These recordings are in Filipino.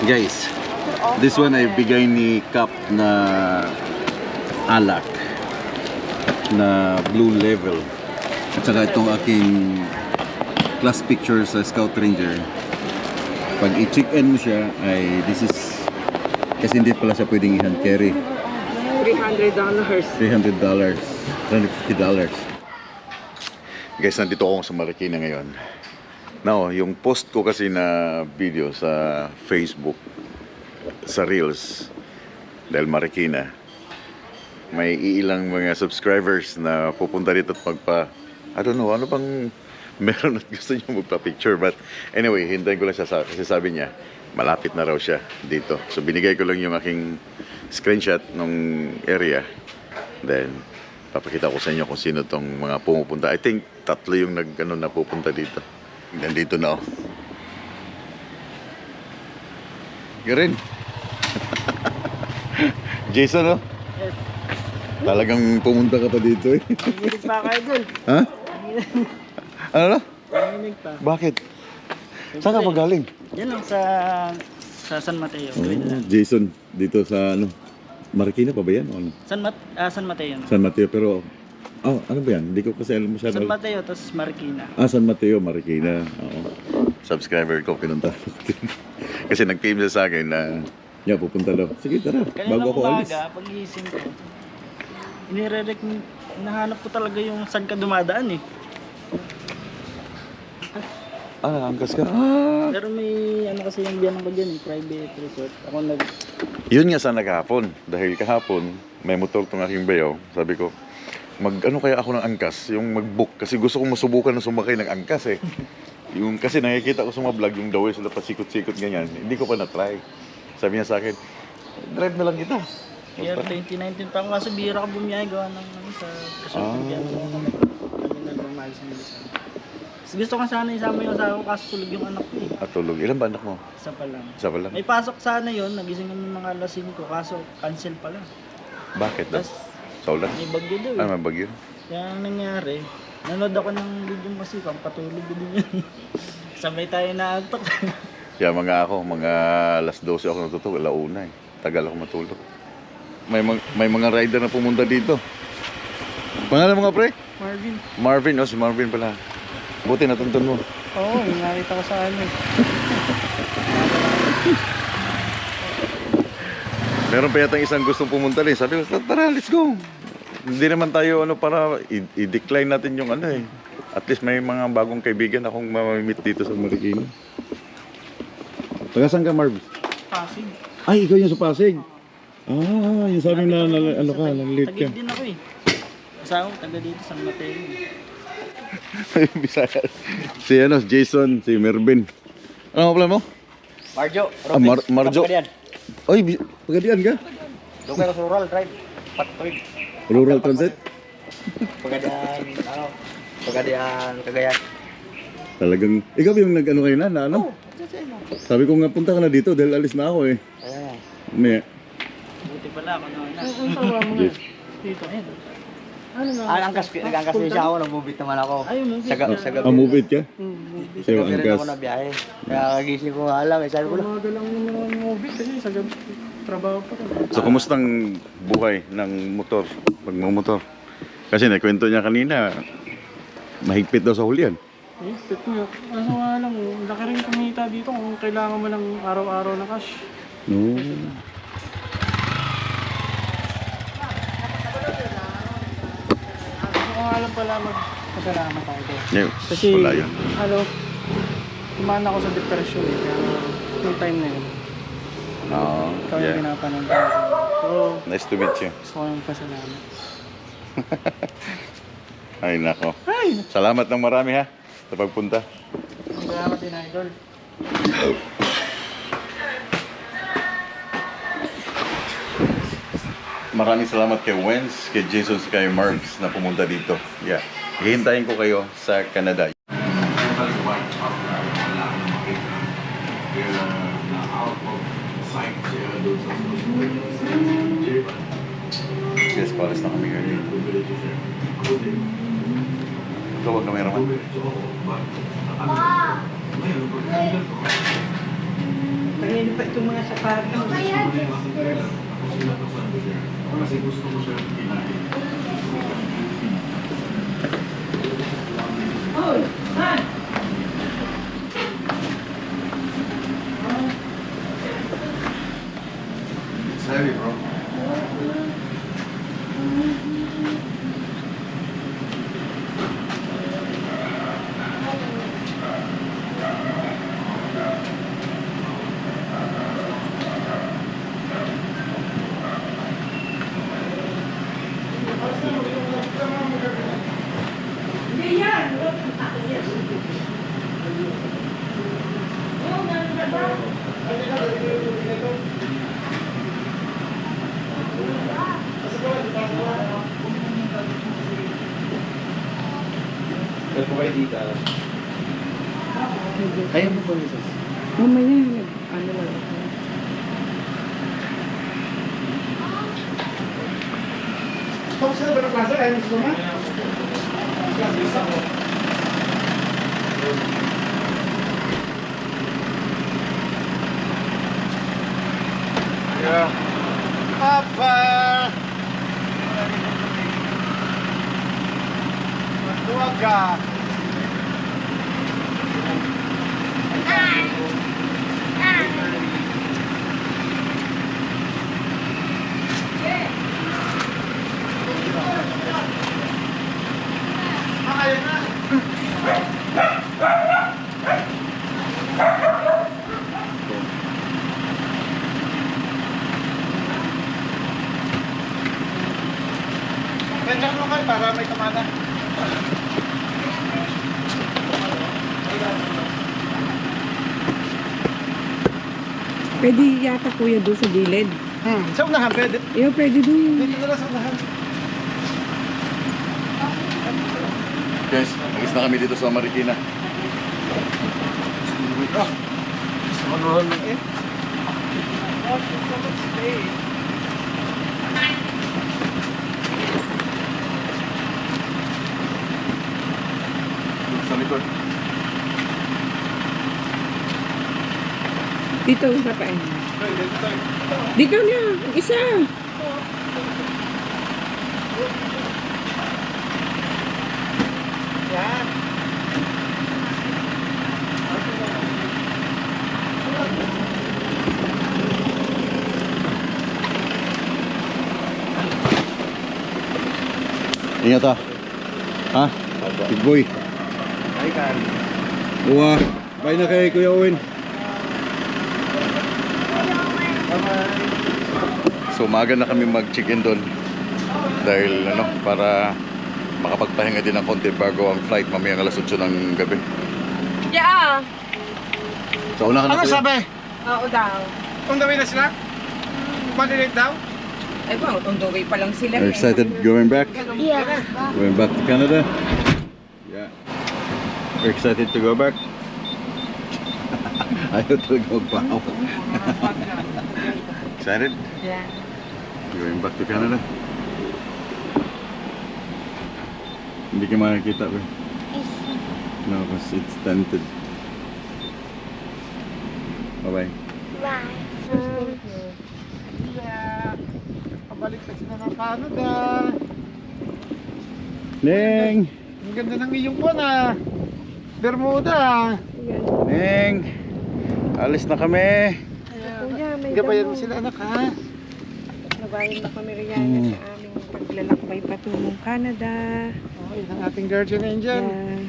Guys, this one ay bigay ni Cap na alak na blue level. At saka itong aking class picture sa Scout Ranger. Pag i-check-in mo siya ay this is kasi hindi pala siya pwedeng i-hand carry. $300. $300, $350. Guys, nandito ako sa Marikina ngayon. Now, yung post ko kasi na video sa Facebook, sa Reels, dahil Marikina, may ilang mga subscribers na pupunta dito at I don't know, ano bang meron at gusto niyo magpa-picture. But anyway, hintayin ko lang siya kasi sabi niya, malapit na raw siya dito. So binigay ko lang yung aking screenshot nung area. Then, papakita ko sa inyo kung sino tong mga pumupunta. I think 3 yung napupunta dito. Nandito na ako. Garin. Jason, no? Yes. Talagang pumunta ka pa dito eh. Nanginig pa kayo dun. Ha? Ano na? Nanginig pa. Bakit? Saan ka pa galing? Yan lang sa San Mateo. Jason, dito sa Marikina pa ba yan? San Mateo. San Mateo, pero ano ba yan? Hindi ko kasi alam masyado. San Mateo, tapos Marikina. San Mateo, Marikina. Oo. Subscriber ko, pinunta. Kasi nag-PM sa akin na pupunta daw. Sige, tara. Kanina Bago ako alis. pag-iising ko, nahanap ko talaga yung saan ka dumadaan eh. Angkas ka. Pero may kasi yung biyanan ko dyan, private resort. Yun nga sana kahapon. Dahil kahapon, may motor tong aking bayaw. Sabi ko, kaya ako ng angkas, yung mag-book. Kasi gusto kong masubukan na sumakay ng angkas eh. Kasi nakikita ko sa mga vlog, yung daw sila pasikot-sikot ganyan. Hindi ko pa na-try. Sabi niya sa akin, drive na lang kita. Year 2019 pa ako, kasi bira ka bumiyahe gawa ng sa resort ng biyanan ko. Kami nagmamahal sa Milisan. Gusto ko sana isama yung asawa ko kasi tulog yung anak ko eh. Tulog. Ilan ba anak mo? Isa pa lang. Isa pa lang? May pasok sana yun, nagising kami mga alas 5 kaso cancel pala. Bakit daw? Sa ulan? May bagyo daw eh. May bagyo? Kaya ang nangyari, nanood ako ng video kasi pampatulog ko din yun. Sabay tayo na antok. Kaya mga alas 12 ako natutulog, alauna eh. Tagal ako matulog. May mga rider na pumunta dito. Pangalan mga pre? Marvin, si Marvin pala. Buti natuntun mo. Oo, nakita ko sa ano. Meron pa yata isang gustong pumunta rin. Sabi ko, tara, let's go. Hindi naman tayo para i-decline natin yung eh. At least may mga bagong kaibigan akong mamimit dito sa Marikina. Taga saan ka, Marv? Pasig. Ay, ikaw yung sa Pasig. Yung sabi na nalit ka. Tagig din ako eh. Asawa, taga dito San Mateo. Bisaya. Si Jason, si Mervin. Ano pala mo? Marjo. Marjo. Ay, Pagadian ka? Doon kayo sa rural drive. Patuloy. Rural Transit? Pagadian, Cagayan. Talagang, ikaw yung nag-ano kayo na ano? Sabi ko nga punta ka na dito dahil alis na ako eh. May. Buti pala ako na. Dito, ayun. Angkas din siya ako, nag-move naman ako. Ay, move Sa gabi. Move it ka? Sa gabi rin ako na biyahe. Kaya kagising ko nga lang, sabi ko lang. Umaga lang naman move it kasi sa gabi trabaho pa rin. So, kumustang buhay ng motor, pagmumotor? Kasi nakwento niya kanina, mahigpit daw sa hulihan. Higpit nga. Kaso nga lang, laki rin kumita dito kung kailangan mo ng araw-araw na cash. No. Alam pala magpasalamat tayo ito. Yeah, Kasi, wala yun. kumaan ako sa depression eh. Kaya, yung time na yun. Ikaw yung pinapanong ko. So, Nice to meet you. gusto ko yung pasalamat. Ay, nako. Salamat ng marami ha, sa pagpunta. Salamat din, Idol. Maraming salamat kay Wens, kay Jason, kay Marks na pumunta dito. Yeah. Hihintayin ko kayo sa Canada. Yes, pares na kami ngayon. Ikaw ang cameraman. Kanino pa itong mga sapatos? It's heavy, bro. Kaya mo po nito. Mamaya, ano lang ako. Tapos na ba ng klase? Ayaw mo suma? Yeah. Papa! Magduwag ka! Ganyan mo kayo para may kamada. Pwede yata kuya doon sa gilid. Sa unahan, pwede. Pwede doon. Dito na lang sa unahan. Guys, alis na kami dito sa Marikina. Manuhan lang eh. Sa likod. Dito sa pain. Dito na, isa. Yan. Ingat ah. Ha? Big boy. Ay, kan. Uwa. Bye na kay Kuya Owen. So maaga na kami mag-check-in doon. Dahil para makapagpahinga din ng konti bago ang flight mamayang alas 8 ng gabi. Yeah. So una ka na Ano kuya. sabi? Oo daw. On the way na sila? Malilate daw? Ay ba, on the way pa lang sila. Are you excited going back? Yeah. Going back to Canada? Yeah. You're excited to go back? Ayaw talaga magpahaw. Excited? Yeah. Going back to Canada? Hindi ka makakita ba? No, because it's tented. Bye-bye. Bye. Yeah. Pabalik sa sila ng Canada. Neng! Ang ganda ng iyong buwan ah. Bermuda. Neng! Alis na kami! Kuya, may Gabayan mo sila anak ha. Nabayan na kami Rihanna sa aming paglalakbay patungong Canada. Oh, yun ang ating guardian angel. Yeah.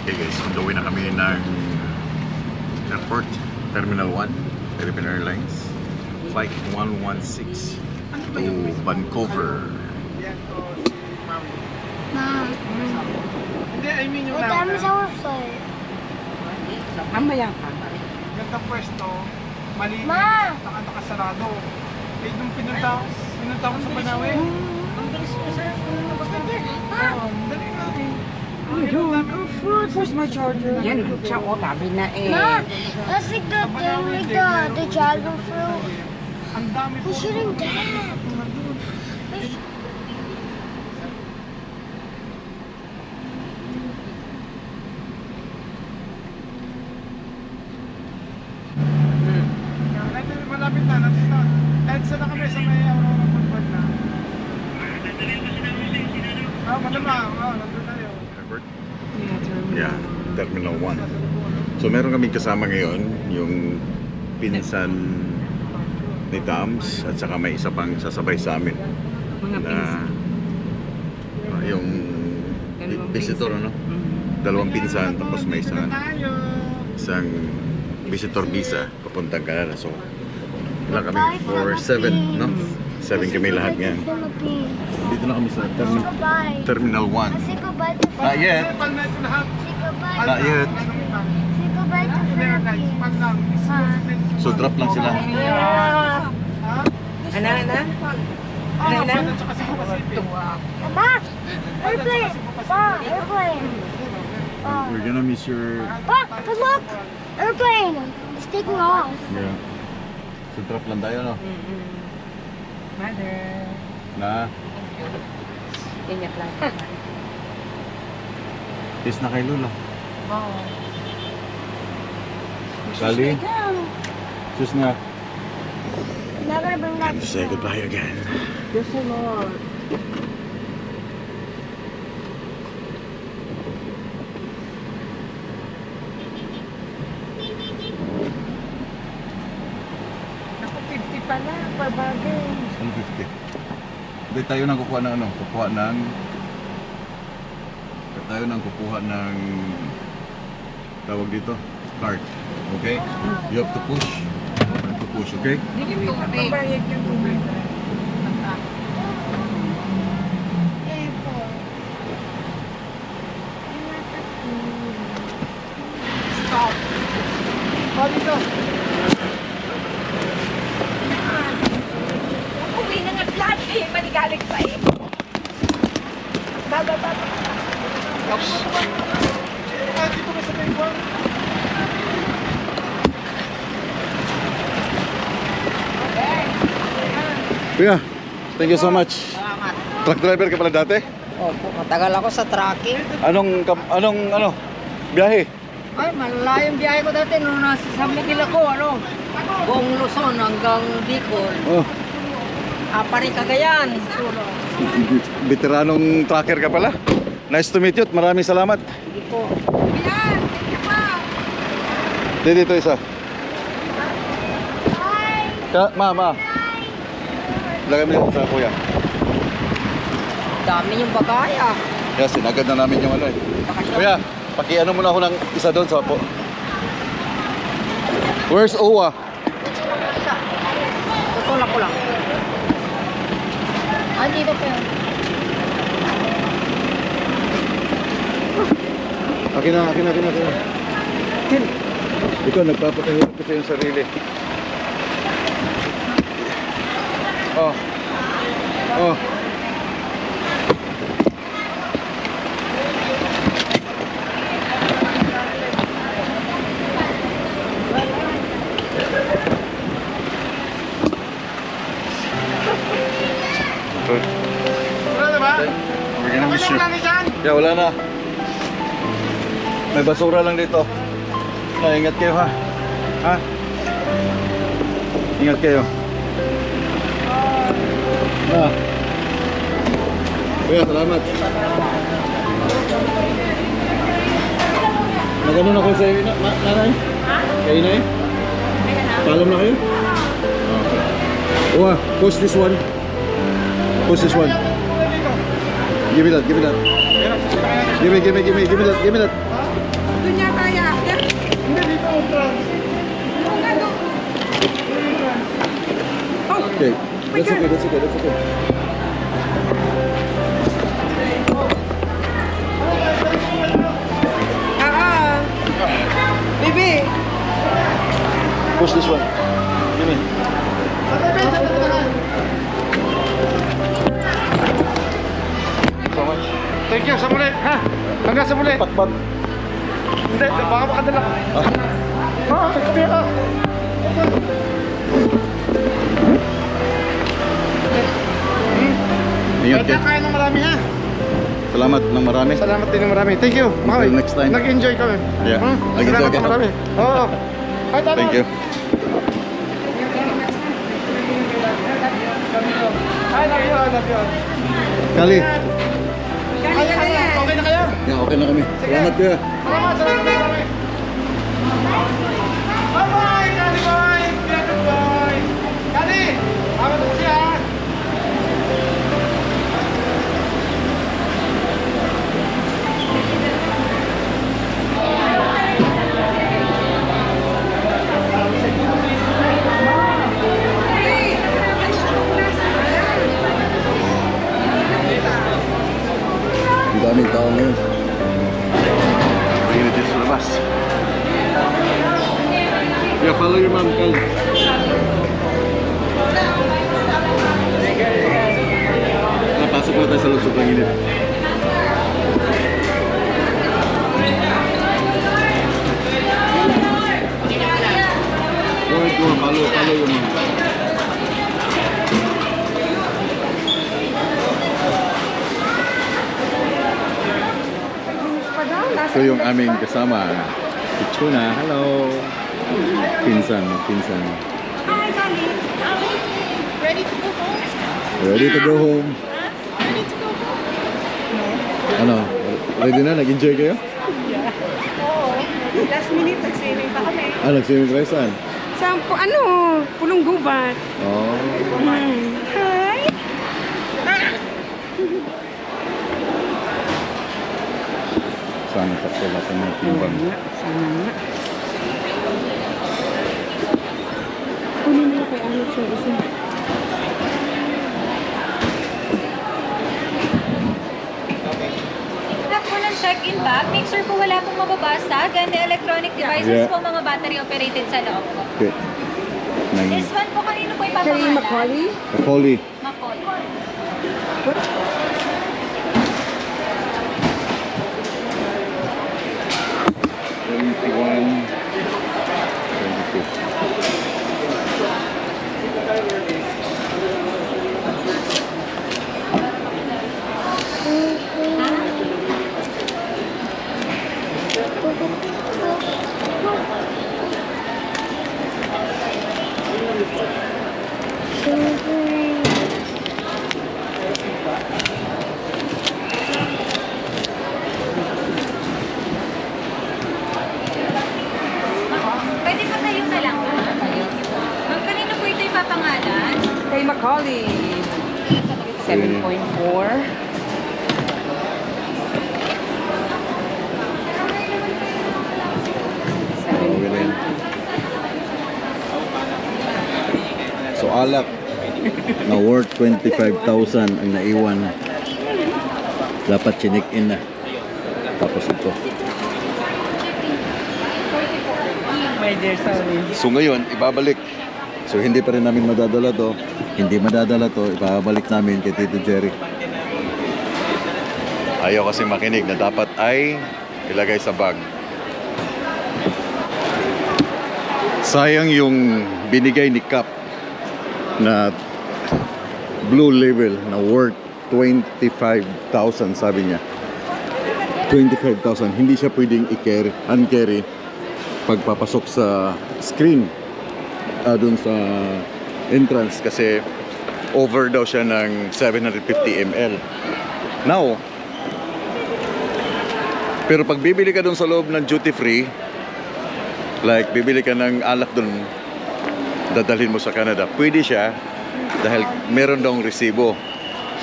Okay guys, on the way na kami ng airport, Terminal 1, Philippine Airlines. Flight 116 to Vancouver. Yan to si Ma'am. Mom, Hindi, I mean yung what time is number. our flight? Mamaya pa. Ganda pwesto. Malinis. Ma! Nakasarado. Eh, nung pinunta ko sa Banawe. Dali nga eh. Where's my charger? Yan, siya o, tabi na eh. Ma, that's like the thing, like the dragon fruit. Ang dami We shouldn't dance. malapit na, nandito. EDSA na kami sa may Aurora Football na. Malamang, nandun tayo. Airport? Yeah, terminal. Yeah, Terminal 1. So meron kaming kasama ngayon, yung pinsan ni Tams at saka may isa pang sasabay sa amin Mga na pinsan. yung Dalawang visitor, pinsan. ano? Dalawang pinsan, tapos may isang Tayo. visitor visa papuntang Canada. So ilan kami? 4-7, no? 7 kami lahat ngayon. Philippines. Dito na kami sa Goodbye. Terminal 1. Say goodbye to Not yet. Pag na ito lahat. Say goodbye. Not yet. Say goodbye to Philippines. Pag lang. So drop lang sila. Ana? At saka si Pacific. Mama, airplane. Pa, airplane. We're gonna miss your... Pa, look. Airplane. It's taking off. Yeah. So drop lang tayo, no? Mother. Na, Ingat lang. kiss na kay Lula. Oo. Sally, sus na. I'm not gonna bring that. Say goodbye again. Diyos sa Lord. Ako 50 pala, pabagay. 150. Hindi tayo nang kukuha ng ano, tayo nang kukuha ng tawag dito, card. Okay? You have to push. You have to push, okay? Dito kami. Bayad yung tubig. Airport. Stop. Dito. Uwi na nga lahat eh. Manigalig pa eh. Baba. Dito ka sa Taiwan. Kuya, thank you so much. Truck driver ka pala dati? Opo, matagal ako sa tracking. Anong biyahe? Ay, malayong biyahe ko dati nung nasa San Miguel ako, buong Luzon hanggang Bicol. Oh, Apari Cagayan. veteranong trucker ka pala. Nice to meet you at maraming salamat. Hindi po. Dito isa. Ma. Lagay mo yan sa kuya. Dami yung bagaya. Yes, sinagad na namin yung ano eh. Kuya, pakiano muna ako ng isa doon sa po. Where's Owa? Tutulak ko lang. Ah, dito pa yun. Akin na. Ikaw, nagpapakahirap ko sa iyong sarili. Oh. Good. Wala na ba? We're gonna miss you. Wala na dyan. Yeah, wala na. May basura lang dito. Ingat kayo ha. Ha? Ingat kayo. Kuya, salamat. Nagano na ko sa iyo, nanay? Kay inay? Paalam na kayo? Okay. Uwa, push this one. Push this one. Give me that. Give me that. Doon niya kaya. Hindi, dito ang trans. Okay. That's okay. Bibi. Push this one. Give me. So much. Thank you, sa muli. Ha? Hanggang sa muli. Patpat. Hindi, baka makadala ka. Sabi ka. Ingat Kaya kayo. kaya ng marami ha. Salamat ng marami. Salamat din ng marami. Thank you. Until next time. Nag-enjoy kami. Yeah, nag-enjoy Salamat ka. ng marami. Oo. Ay, tama. Thank you. Ay, love you, love you. Kali. Ay, okay na kayo? Yeah, okay na kami. Salamat kuya. Salamat, salamat. Bye-bye, Kali boy. Good boy. Kali, ako na siya. Ang daming tao ngayon. Mainit din sa labas. Yeah, follow your mom, Kal. Napasok na tayo sa loob sobrang init. Go ahead, follow your mom. So yung aming kasama, si Chuna, hello. Pinsan. Hi, Kali. Ready to go home? Ready to go home. Ready to go home? Ano? Ready na? Nag-enjoy kayo? Oo. Last minute, nag-swimming pa kami. Ah, nag-swimming kayo saan? Sa, Pulong Gubat. Oh. Hi. Sana kapsula sa mga timbang. Sana nga. Kunin mo kay Alex yung isa. Step po ng check-in bag, make sure po wala pong mababasag and the electronic devices Yeah. po mga battery operated sa loob po. Okay. This one po kanino po Kay ipapangalan? Macaulay. Holy. Macaulay. Pwede pa tayo na lang. Ma'am, kanino po ito ipapangalan? Kay Macaulay. 7.4. Okay na yun. So alak na worth 25,000 ang naiwan. Dapat chinik in na. Tapos ito. My dear, sorry. So ngayon, ibabalik. So hindi pa rin namin madadala to. Hindi madadala to, ibabalik namin kay Tito Jerry. Ayaw kasi makinig na dapat ay ilagay sa bag. Sayang yung binigay ni Cap na blue label na worth 25,000 sabi niya. 25,000. Hindi siya pwedeng i-carry, hand-carry pagpapasok sa screen dun sa entrance kasi over daw siya ng 750 ml. Now, pero pag bibili ka dun sa loob ng duty free, like bibili ka ng alak dun, dadalhin mo sa Canada, pwede siya dahil meron daw resibo.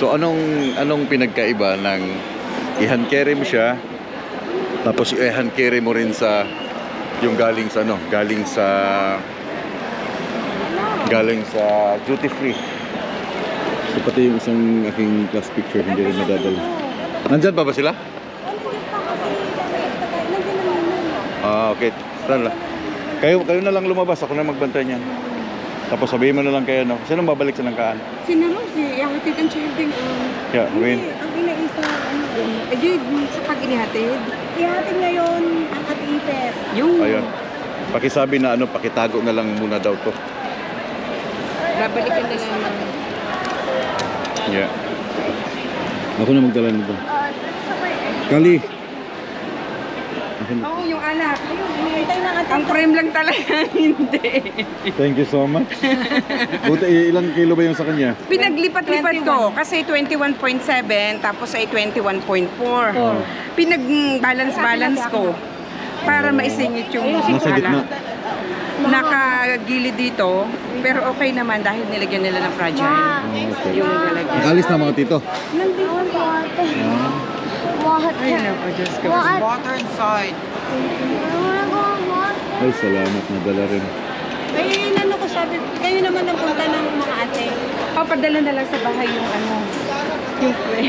So anong pinagkaiba ng i-hand carry mo siya tapos i-hand carry mo rin sa yung galing sa duty free. So pati yung isang aking class picture hindi rin madadala. Nandyan pa ba sila? Ah, okay. Tara. Kayo na lang lumabas, ako na magbantay niyan. Tapos sabihin mo na lang kayo, no? Sino babalik sa Langkaan? Si Rosy, ihatid ang children. Yeah, Win. Ang inaisa, sa pag-inihatid. Ihatid ngayon ang ati-ipet. Yung. Ayun. Pakisabi na pakitago na lang muna daw to. Babalikan na lang. Yeah. Ako na magdala nito. Kali. Oo, yung alak. Ang frame lang talaga, hindi. Thank you so much. Buti, ilang kilo ba yung sa kanya? Pinaglipat-lipat ko kasi 21.7 tapos ay 21.4. Pinag-balance ko para maisingit yung Nasa gitna. Nakagilid dito, pero okay naman dahil nilagyan nila ng fragile. Okay. Yung lalagyan. Nakalis na mga tito. Ay, naku, Diyos ko. Water inside. Ay, salamat. Nadala rin. Ay, ano ko sabi, kayo naman ang punta ng mga ate. Papadala na lang sa bahay yung yung pre.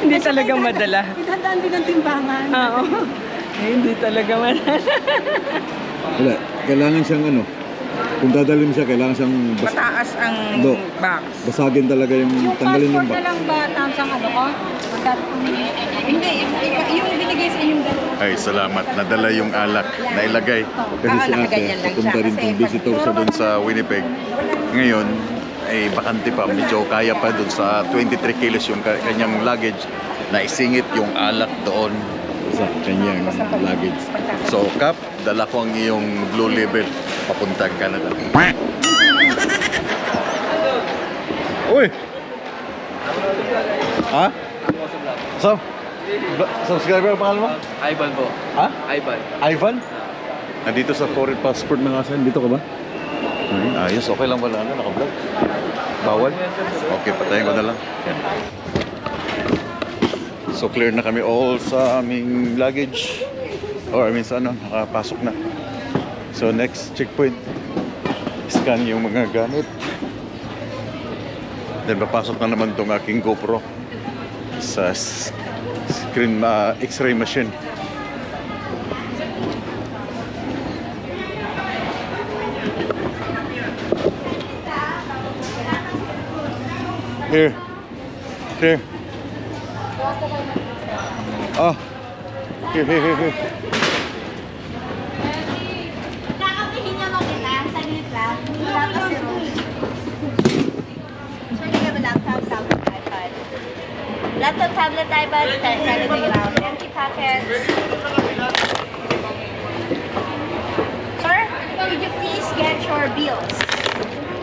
Hindi talaga madala. Itandaan din ang timbangan. Oo. Hindi talaga madala. Wala. Kailangan siyang kung dadalhin siya, kailangan siyang Mataas ang Do. box. basagin talaga yung tanggalin yung box. lang ba tamsang ano ko? Hindi, yung binigay sa inyong dalawa. Ay, salamat. Nadala yung alak na ilagay. Kasi si ate, nakaganyan lang papunta siya. rin kung Kasi visitor siya doon sa Winnipeg. Ngayon, ay bakante pa. Medyo kaya pa doon sa 23 kilos yung kanyang luggage na isingit yung alak doon sa kanyang luggage. So, Kap, dala ko ang iyong Blue Label papuntang Canada. Uy! Ha? So, subscriber ang pangalan mo? Ivan po. Ha? Ivan. Ivan? Nandito sa foreign passport na kasi. Dito ka ba? Ayos, okay lang wala na, naka-vlog. Bawal? Okay, patayin ko na lang. Yan. So clear na kami all sa aming luggage. Or I mean sa nakapasok na. So next checkpoint, scan yung mga gamit. Then papasok na naman tong aking GoPro sa screen X-ray machine. Here. Here. Oh. Here. Kakapihin niyo lang kita, saglit lang. Wala kasi Rose. So, you have a laptop, tablet, iPad. Laptop, tablet, iPad, telegram, empty packets. Sir, could you please get your bills?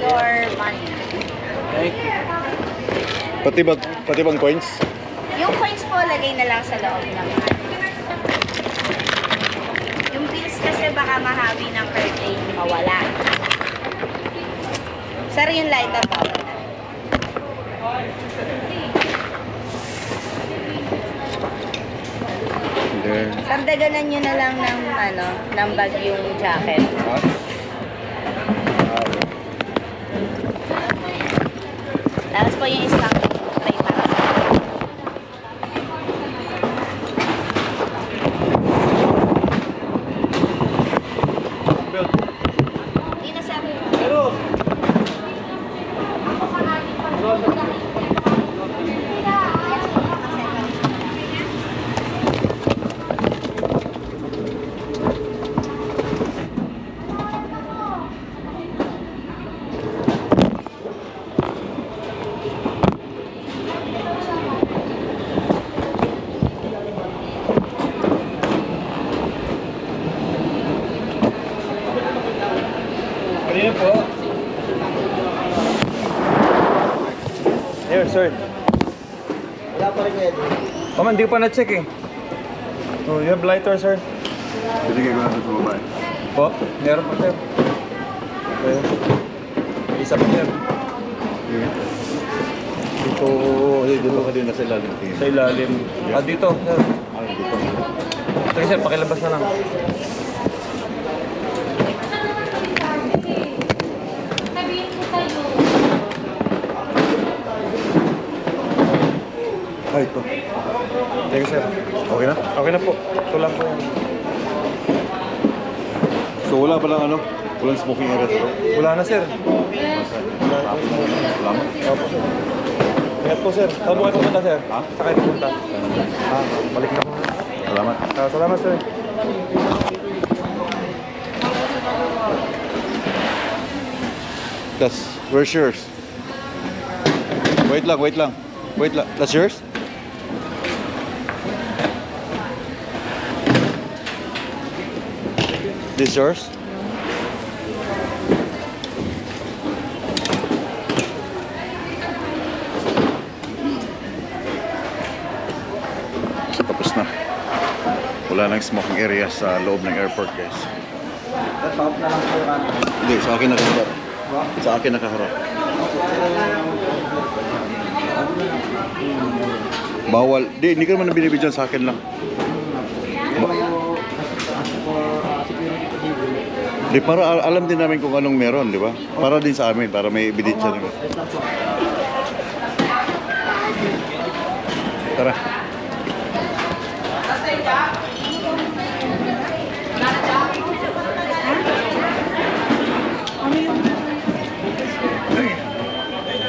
Your money. Pati bang coins? Yung coins po, lagay na lang sa loob ng yung bills kasi baka mahawi ng curtain, mawala. Sir, yung lighter po. Then, Sir, daganan nyo na lang ng bag yung jacket. Tapos po yung isang tray para sa hindi na sabi. Kanina po. Here, sir. Wala pa rin yan. Mama, hindi ko pa na-check eh. Oh, you have lighter, sir? binigay ko na sa babae. Po, meron po, sir. Okay. Isa po, sir. Dito ka din nasa ilalim. Sa ilalim. Ah, dito, sir. Dito. Sige, sir, pakilabas na lang. Sabihin ko sa'yo. Ito. Thank you, sir. Okay na? Okay na po. Ito lang po yan. So wala palang walang smoking area dito? Wala na, sir. Salamat. Opo. Ingat po, sir. Saan po kayo pupunta, sir? Ha? Saan kayo pupunta? Balik na po. Salamat. Salamat, sir. Where's yours? Wait lang. That's yours? This yours? Tapos na. Wala nang smoking area sa loob ng airport, guys. Top na lang po yung ano. Hindi, sa akin nakaharap. Sa akin nakaharap. Bawal. Hindi ka naman binibidyan, sa akin lang. Di, para alam din namin kung anong meron, di ba? Para din sa amin, para may ebidensya din. Tara.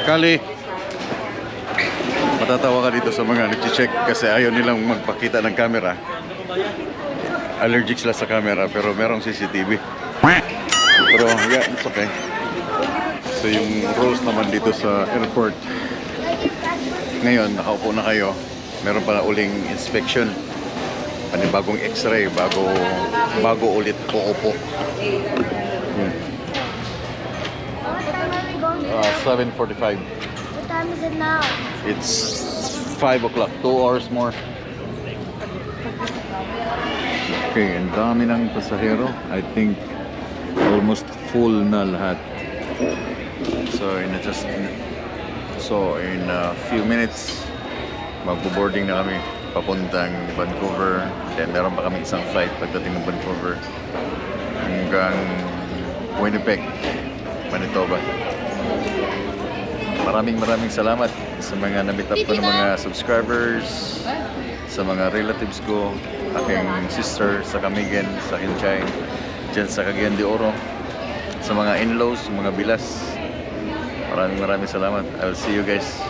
Kali, matatawa ka dito sa mga nag-check kasi ayaw nilang magpakita ng camera. Allergic sila sa camera pero merong CCTV. Pero yeah, it's okay. So yung rules naman dito sa airport. Ngayon, nakaupo na kayo. Meron pa na uling inspection. Panibagong x-ray bago ulit uupo. Yeah. 7:45. What time is it now? It's 5 o'clock. 2 hours more. Okay, ang dami ng pasahero. I think almost full na lahat. So in a few minutes, magbo-boarding na kami papuntang Vancouver. Then meron pa kami isang flight pagdating ng Vancouver hanggang Winnipeg, Manitoba. Maraming salamat sa mga na-meet up ko ng mga subscribers, sa mga relatives ko, aking sister sa Camigan, sa Kinchay, dyan sa Cagayan de Oro, sa mga in-laws, mga bilas. Maraming salamat. I'll see you guys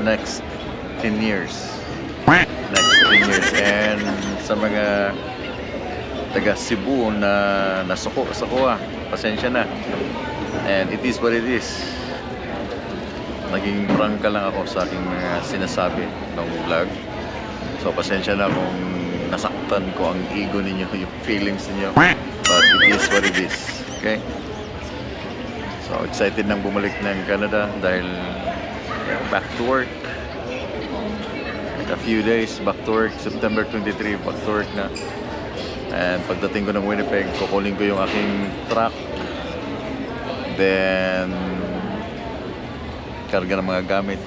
next 10 years. And sa mga taga Cebu na nasuko sa kuha, pasensya na. And it is what it is. Naging prangka lang ako sa aking mga sinasabi ng vlog. So pasensya na kung nasaktan ko ang ego ninyo, yung feelings ninyo. But it is what it is. Okay? So excited nang bumalik ng Canada dahil back to work. A few days back to work. September 23 back to work na. And pagdating ko ng Winnipeg, kukunin ko yung aking truck. Then karga ng mga gamit.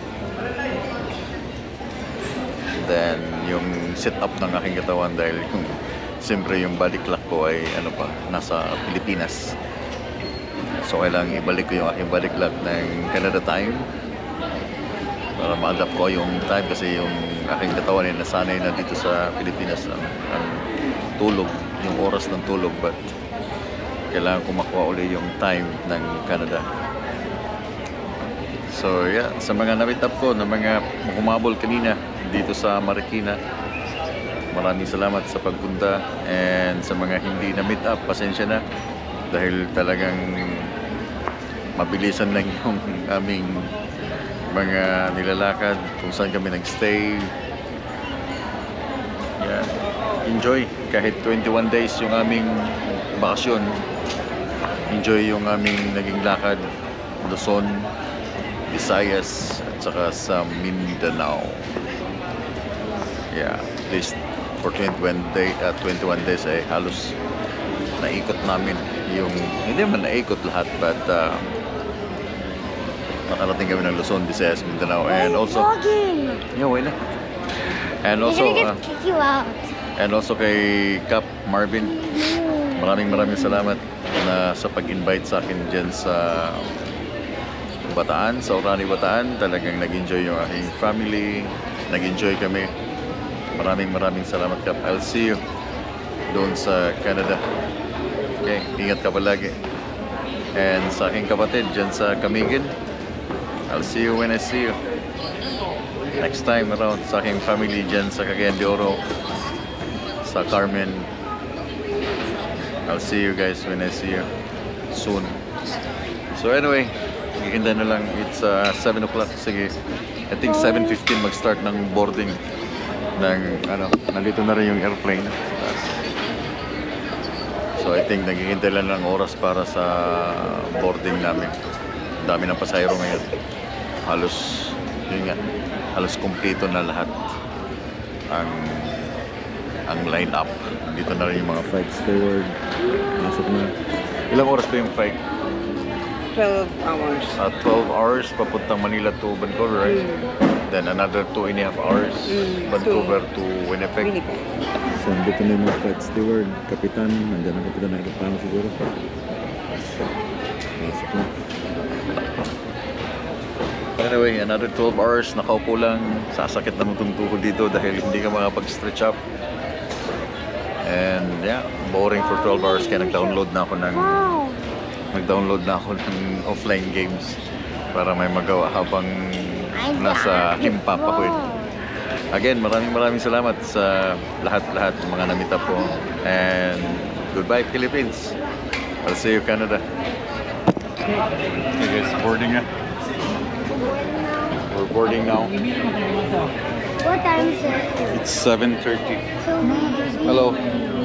Then yung sit up ng aking katawan dahil yung siyempre yung body clock ko ay nasa Pilipinas. So kailangan ibalik ko yung aking body clock ng Canada time para ma-adapt ko yung time kasi yung aking katawan ay nasanay na dito sa Pilipinas ang tulog, yung oras ng tulog, but kailangan ko makuha uli yung time ng Canada. So yeah, sa mga na-meet up ko, na mga humabol kanina dito sa Marikina, maraming salamat sa pagpunta. And sa mga hindi na-meet up, pasensya na dahil talagang mabilisan lang yung aming mga nilalakad kung saan kami nag-stay. Yeah, enjoy. Kahit 21 days yung aming bakasyon, enjoy yung aming naging lakad. Luzon, Visayas, at saka sa Mindanao. Yeah, at least for 21 days ay halos naikot namin yung, hindi man naikot lahat, but nakarating kami ng Luzon, Visayas, Mindanao, and also yeah, wala. And also kick you out. and also kay Cap Marvin, maraming salamat na sa pag-invite sa akin dyan sa Bataan, sa Orani, Bataan. Talagang nag-enjoy yung aking family, nag-enjoy kami. Maraming salamat, Cap. I'll see you doon sa Canada. Okay, ingat ka palagi. And sa aking kapatid dyan sa Camigan, I'll see you when I see you next time around. Sa aking family dyan sa Cagayan de Oro, sa Carmen, I'll see you guys when I see you soon. So anyway, gihinda na lang. It's 7 o'clock. Sige, I think 7:15 mag-start ng boarding ng nandito na rin yung airplane. So I think naghihintay lang ng oras para sa boarding namin. Dami ng pasahero ngayon. Halos, yun nga, halos kumpleto na lahat ang line-up. Dito na rin yung mga flight steward. Nasok na. Ilang oras pa yung flight? 12 hours. 12 hours papuntang Manila to Vancouver, right? Then another 2.5 hours Vancouver to Winnipeg. So, dito na yung mga flight steward, kapitan, nandiyan ang kapitan na ikapano siguro. Nasok na. Anyway, another 12 hours, nakaupo lang, sasakit na mong tuhod dito dahil hindi ka makapag-stretch up. And yeah, boring for 12 hours kaya nag-download na ako ng offline games para may magawa habang nasa Kimpap ako. Again, maraming salamat sa lahat-lahat ng mga namita po. And goodbye Philippines. I'll see you Canada. Okay guys, boarding na. We're boarding now. What time is it? It's 7:30. So we Hello.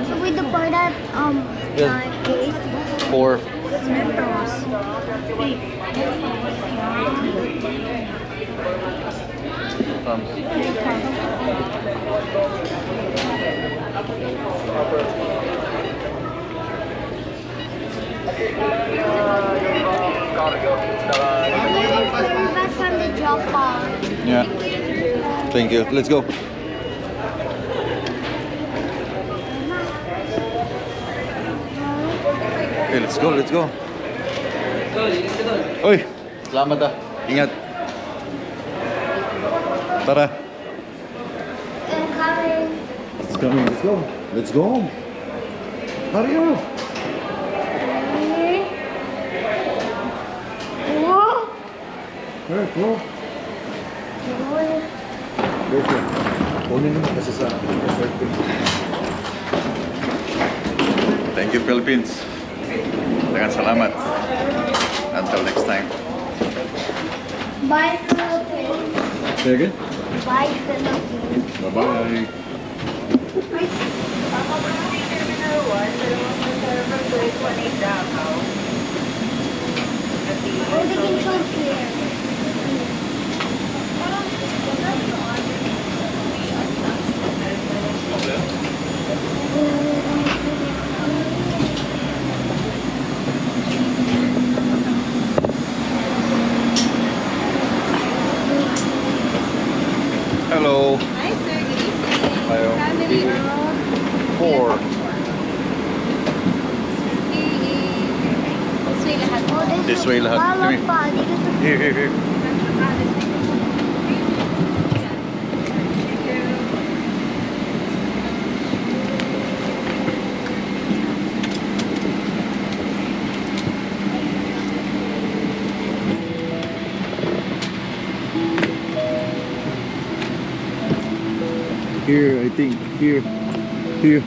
so we depart at Yes. 8. 4. That's on the drop off. Yeah. Thank you. Let's go. Okay, let's go. Let's go. Uy, salamat ah. Ingat. Tara. I'm coming. It's coming, let's go. Let's go home. Hurry up. Whoa. Hurry, go. Go for it. Kunin mo kasi sa Thank you, Philippines. Dengan salamat. Until next time. Bye, Philippines. Say again? Bye, Philippines. Bye-bye. Oh, the controls here. Hello. Hi, sir. Good evening. Hello. Family room. 4. This way lahat. Oh, This way lahat. Mama, Come here. pa, dito sa Here. Here, I think. Here. Here.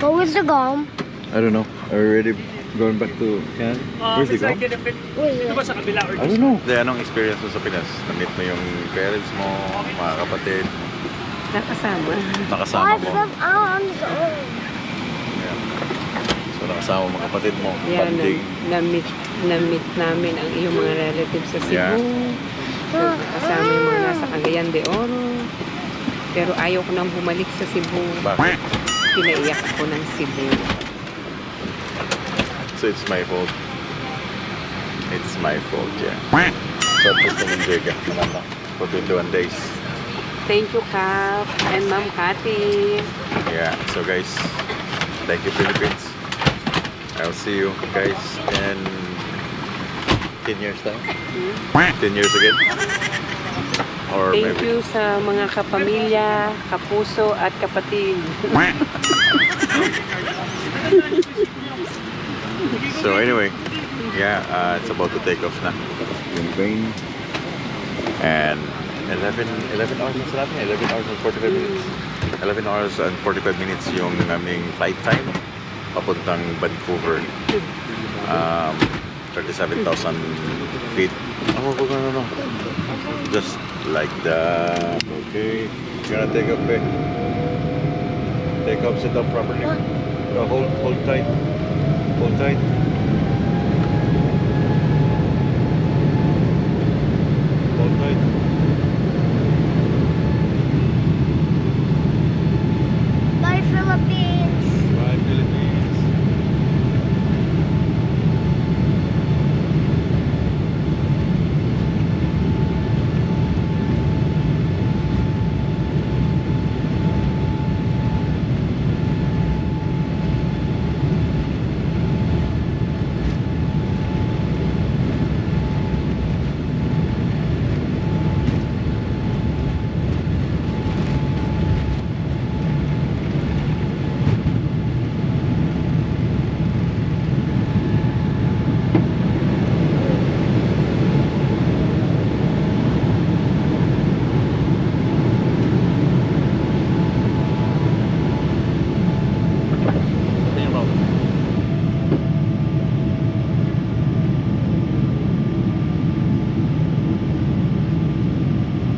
What was the gum? I don't know. Are you ready going back to Canada? Where's the gum? Ito ba sa kabila or I don't know. Hindi, anong experience mo sa Pinas? Na-meet mo yung parents mo, mga kapatid, Nakasama. nakasama Oh, mo. from I'm sorry. Yeah. So nakasama mo mga kapatid mo, Yan, banding. na-meet namin ang iyong mga relatives sa Cebu. Yeah. Kasama yung mga nasa Cagayan de Oro. Pero ayaw ko nang bumalik sa Cebu. Bakit? Pinaiyak ako ng Cebu. So it's my fault. It's my fault, yeah. So at least enjoy ka naman lang for 21 days. Thank you, Kap. And Ma'am Cathy. Yeah, so guys, thank you Philippines. I'll see you guys in 10 years time. 10 years again. Or Thank maybe. you sa mga kapamilya, kapuso at kapatid. So anyway, yeah, it's about to take off na. Yung plane. And 11 hours na sila natin, 11 hours and 45 minutes. 11 hours and 45 minutes yung aming flight time papuntang Vancouver. 37,000 feet. Oh, no. Just like that. Okay. You're gonna take off, eh? Take off, sit down properly. Hold tight. Hold tight. Hold tight. Bye, Philippines. Bye, Philippines.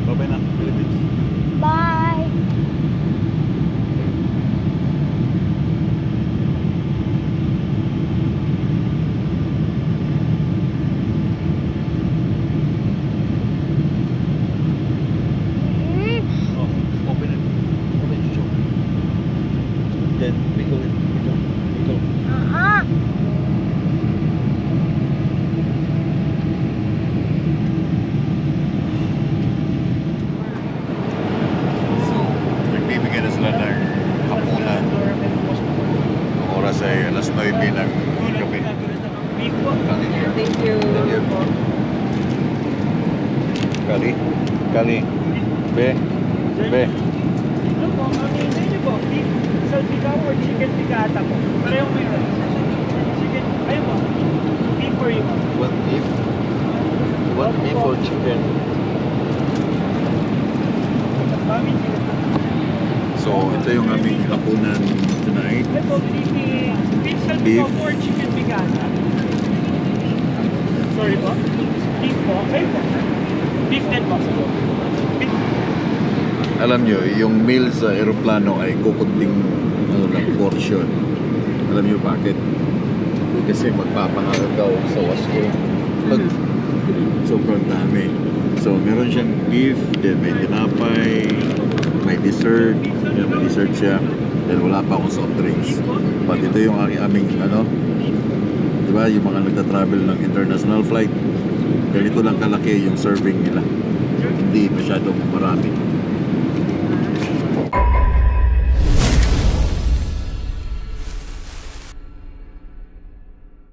Bye-bye na, Philippines. Bye. Mm. Oh, open it. Open it, show. Then, wiggle it. Wiggle. Uh-uh. Nagbibigay na sila ng hapunan. Ang oras ay alas 9 ng gabi. Thank you. Kali? Kali? Be? Be? Ano po, ang menu po, beef salpicao or chicken picata po. Parehong meron. Chicken, ayun po. Beef for you. What beef? What beef or chicken? Mami, chicken. So, ito yung aming hapunan tonight. Ay po, beef salpicao Beef. po or chicken picata. Sorry po. Beef po. Ayun po. Beef din po. Beef. Alam nyo, yung meal sa aeroplano ay kukunting lang portion. Alam nyo bakit? Kasi magpapangarap daw sa wasko. Pag sobrang dami. So, meron siyang beef, then may tinapay, may dessert, yan, may dessert siya, then wala pa akong soft drinks. But ito yung aming, di ba, yung mga nagta-travel ng international flight, ganito lang kalaki yung serving nila. Hindi masyadong marami.